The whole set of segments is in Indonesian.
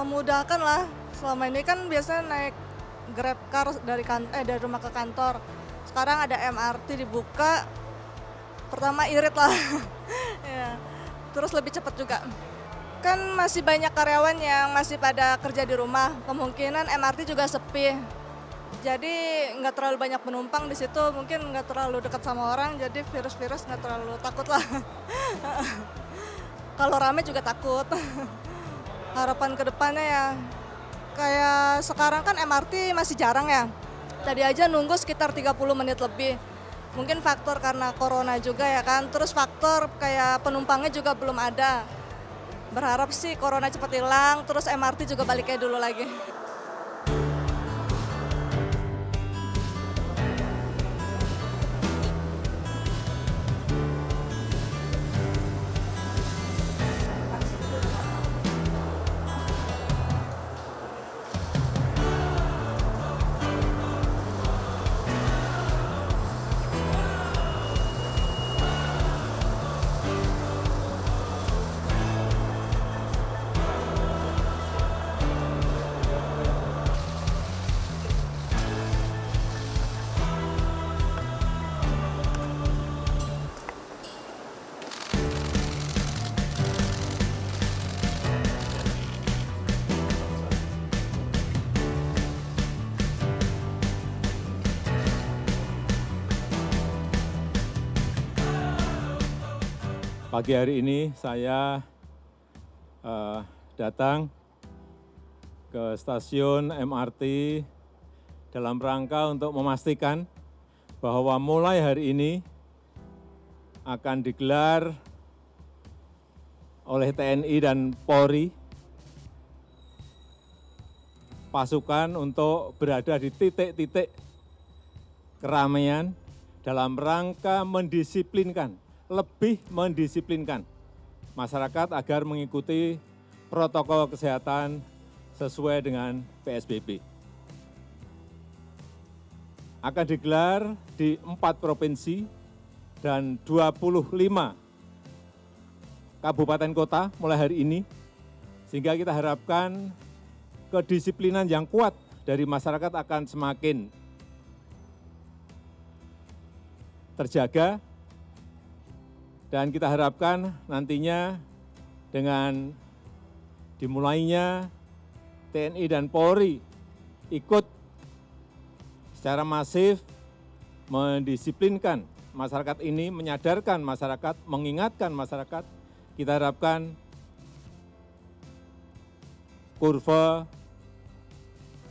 memudahkan lah. Selama ini kan biasanya naik Grab car dari rumah ke kantor. Sekarang ada MRT dibuka, pertama irit lah. Ya, terus lebih cepat juga. Kan masih banyak karyawan yang masih pada kerja di rumah, kemungkinan MRT juga sepi. Jadi nggak terlalu banyak penumpang di situ, mungkin nggak terlalu dekat sama orang, jadi virus-virus nggak terlalu takut lah. Kalau rame juga takut. Harapan ke depannya ya, kayak sekarang kan MRT masih jarang ya. Tadi aja nunggu sekitar 30 menit lebih. Mungkin faktor karena corona juga ya kan, terus faktor kayak penumpangnya juga belum ada. Berharap sih corona cepat hilang, terus MRT juga balik kayak dulu lagi. Pagi hari ini saya datang ke stasiun MRT dalam rangka untuk memastikan bahwa mulai hari ini akan digelar oleh TNI dan Polri pasukan untuk berada di titik-titik keramaian dalam rangka lebih mendisiplinkan masyarakat agar mengikuti protokol kesehatan sesuai dengan PSBB. Akan digelar di 4 provinsi dan 25 kabupaten kota mulai hari ini, sehingga kita harapkan kedisiplinan yang kuat dari masyarakat akan semakin terjaga. Dan kita harapkan nantinya dengan dimulainya TNI dan Polri ikut secara masif mendisiplinkan masyarakat ini, menyadarkan masyarakat, mengingatkan masyarakat, kita harapkan kurva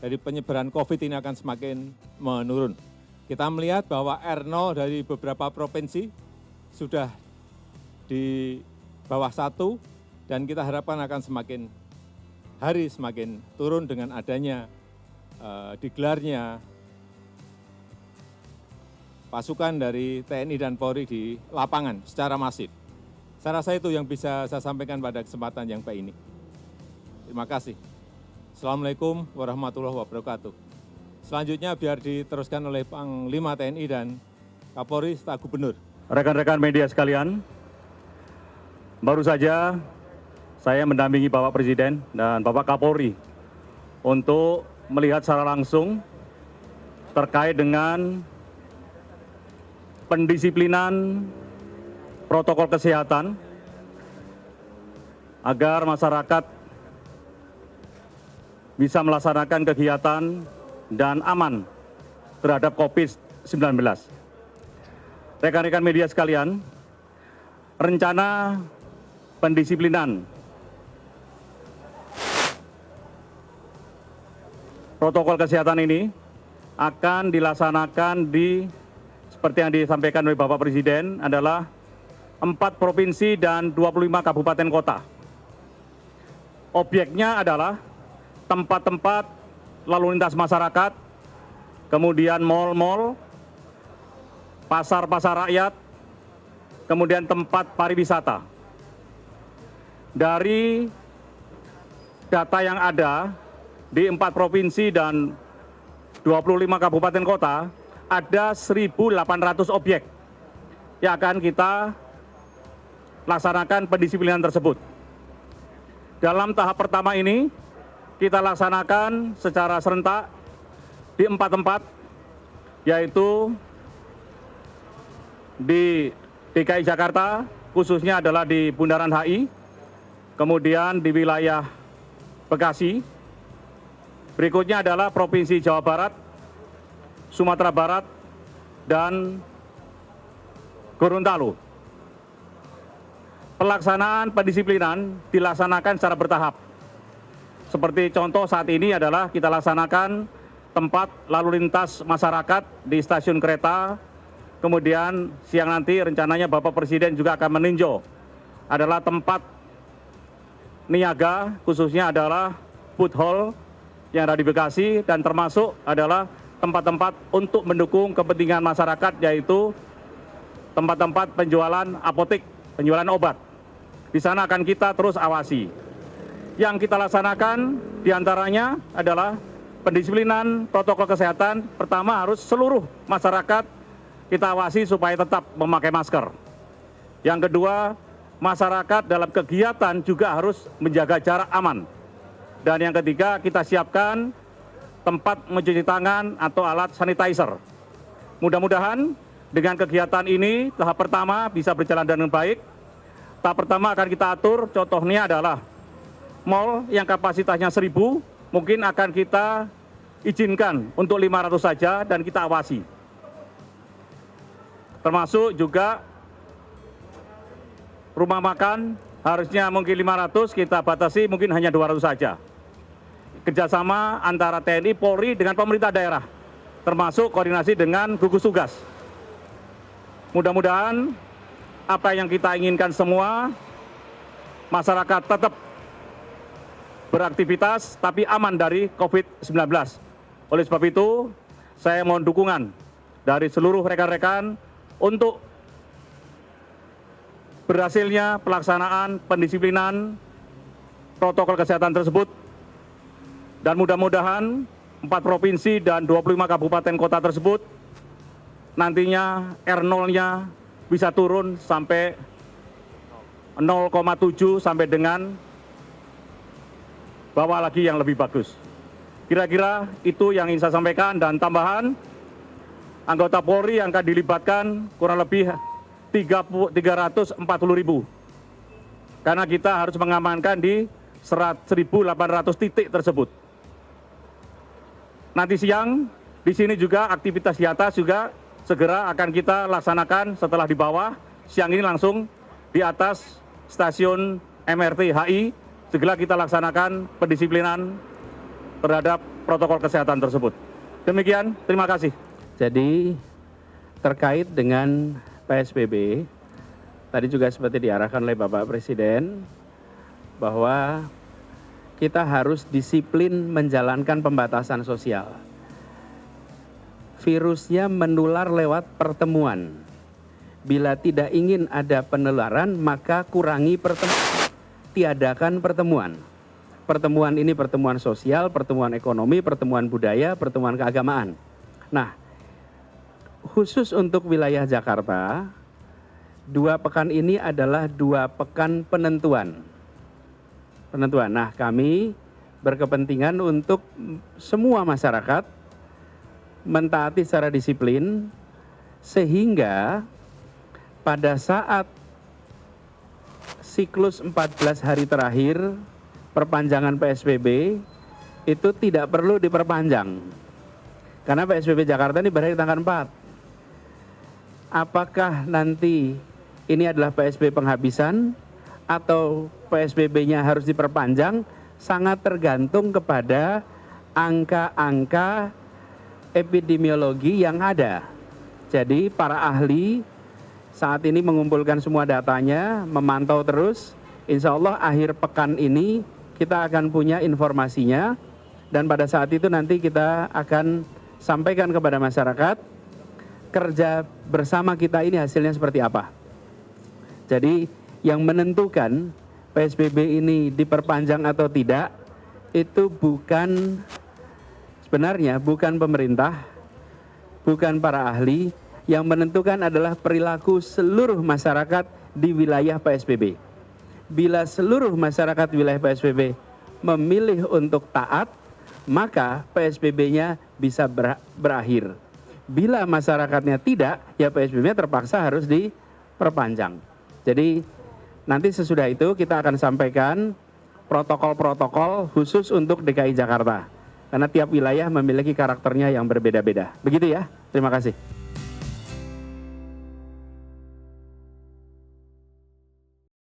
dari penyebaran COVID ini akan semakin menurun. Kita melihat bahwa R0 dari beberapa provinsi sudah di bawah 1, dan kita harapkan akan semakin hari semakin turun dengan adanya digelarnya pasukan dari TNI dan Polri di lapangan secara masif. Saya rasa itu yang bisa saya sampaikan pada kesempatan yang baik ini. Terima kasih. Assalamualaikum warahmatullahi wabarakatuh. Selanjutnya biar diteruskan oleh Panglima TNI dan Kapolri serta Gubernur. Rekan-rekan media sekalian, baru saja saya mendampingi Bapak Presiden dan Bapak Kapolri untuk melihat secara langsung terkait dengan pendisiplinan protokol kesehatan agar masyarakat bisa melaksanakan kegiatan dan aman terhadap COVID-19. Rekan-rekan media sekalian, rencana pendisiplinan protokol kesehatan ini akan dilaksanakan seperti yang disampaikan oleh Bapak Presiden adalah 4 provinsi dan 25 kabupaten kota. Objeknya adalah tempat-tempat lalu lintas masyarakat, kemudian mal-mal, pasar-pasar rakyat, kemudian tempat pariwisata. Dari data yang ada di 4 provinsi dan 25 kabupaten kota, ada 1.800 objek yang akan kita laksanakan pendisiplinan tersebut. Dalam tahap pertama ini, kita laksanakan secara serentak di 4 tempat, yaitu di DKI Jakarta, khususnya adalah di Bundaran HI, kemudian di wilayah Bekasi, berikutnya adalah Provinsi Jawa Barat, Sumatera Barat, dan Gorontalo. Pelaksanaan pendisiplinan dilaksanakan secara bertahap. Seperti contoh saat ini adalah kita laksanakan tempat lalu lintas masyarakat di stasiun kereta, kemudian siang nanti rencananya Bapak Presiden juga akan meninjau adalah tempat niaga, khususnya adalah food hall yang ada di Bekasi, dan termasuk adalah tempat-tempat untuk mendukung kepentingan masyarakat, yaitu tempat-tempat penjualan apotek, penjualan obat. Di sana akan kita terus awasi. Yang kita laksanakan diantaranya adalah pendisiplinan protokol kesehatan. Pertama, harus seluruh masyarakat kita awasi supaya tetap memakai masker. Yang kedua, masyarakat dalam kegiatan juga harus menjaga jarak aman. Dan yang ketiga, kita siapkan tempat mencuci tangan atau alat sanitizer. Mudah-mudahan dengan kegiatan ini tahap pertama bisa berjalan dengan baik. Tahap pertama akan kita atur, contohnya adalah mal yang kapasitasnya 1.000, mungkin akan kita izinkan untuk 500 saja dan kita awasi. Termasuk juga rumah makan harusnya mungkin 500, kita batasi mungkin hanya 200 saja. Kerjasama antara TNI, Polri dengan pemerintah daerah, termasuk koordinasi dengan gugus tugas. Mudah-mudahan apa yang kita inginkan semua, masyarakat tetap beraktivitas tapi aman dari COVID-19. Oleh sebab itu, saya mohon dukungan dari seluruh rekan-rekan untuk berhasilnya pelaksanaan pendisiplinan protokol kesehatan tersebut, dan mudah-mudahan 4 provinsi dan 25 kabupaten kota tersebut nantinya R0-nya bisa turun sampai 0,7 sampai dengan bawah lagi yang lebih bagus. Kira-kira itu yang ingin saya sampaikan, dan tambahan anggota Polri yang akan dilibatkan kurang lebih 340.000, karena kita harus mengamankan di 1.800 titik tersebut. Nanti siang di sini juga aktivitas di atas juga segera akan kita laksanakan setelah di bawah. Siang ini langsung di atas stasiun MRT HI segera kita laksanakan pendisiplinan terhadap protokol kesehatan tersebut. Demikian, terima kasih. Jadi terkait dengan PSBB, tadi juga seperti diarahkan oleh Bapak Presiden, bahwa kita harus disiplin menjalankan pembatasan sosial. Virusnya menular lewat pertemuan. Bila tidak ingin ada penularan, maka kurangi pertemuan, tiadakan pertemuan. Pertemuan ini pertemuan sosial, pertemuan ekonomi, pertemuan budaya, pertemuan keagamaan. Nah, khusus untuk wilayah Jakarta, 2 pekan ini adalah 2 pekan penentuan. Nah, kami berkepentingan untuk semua masyarakat mentaati secara disiplin, sehingga pada saat siklus 14 hari terakhir perpanjangan PSBB itu tidak perlu diperpanjang. Karena PSBB Jakarta ini berakhir tanggal 4. Apakah nanti ini adalah PSBB penghabisan atau PSBB-nya harus diperpanjang, sangat tergantung kepada angka-angka epidemiologi yang ada. Jadi para ahli saat ini mengumpulkan semua datanya, memantau terus. Insya Allah akhir pekan ini kita akan punya informasinya, dan pada saat itu nanti kita akan sampaikan kepada masyarakat kerja bersama kita ini hasilnya seperti apa. Jadi yang menentukan PSBB ini diperpanjang atau tidak itu sebenarnya bukan pemerintah, bukan para ahli. Yang menentukan adalah perilaku seluruh masyarakat di wilayah PSBB. Bila seluruh masyarakat wilayah PSBB memilih untuk taat, maka PSBB-nya bisa berakhir. Bila masyarakatnya tidak, ya PSBB-nya terpaksa harus diperpanjang. Jadi nanti sesudah itu kita akan sampaikan protokol-protokol khusus untuk DKI Jakarta. Karena tiap wilayah memiliki karakternya yang berbeda-beda. Begitu ya, terima kasih.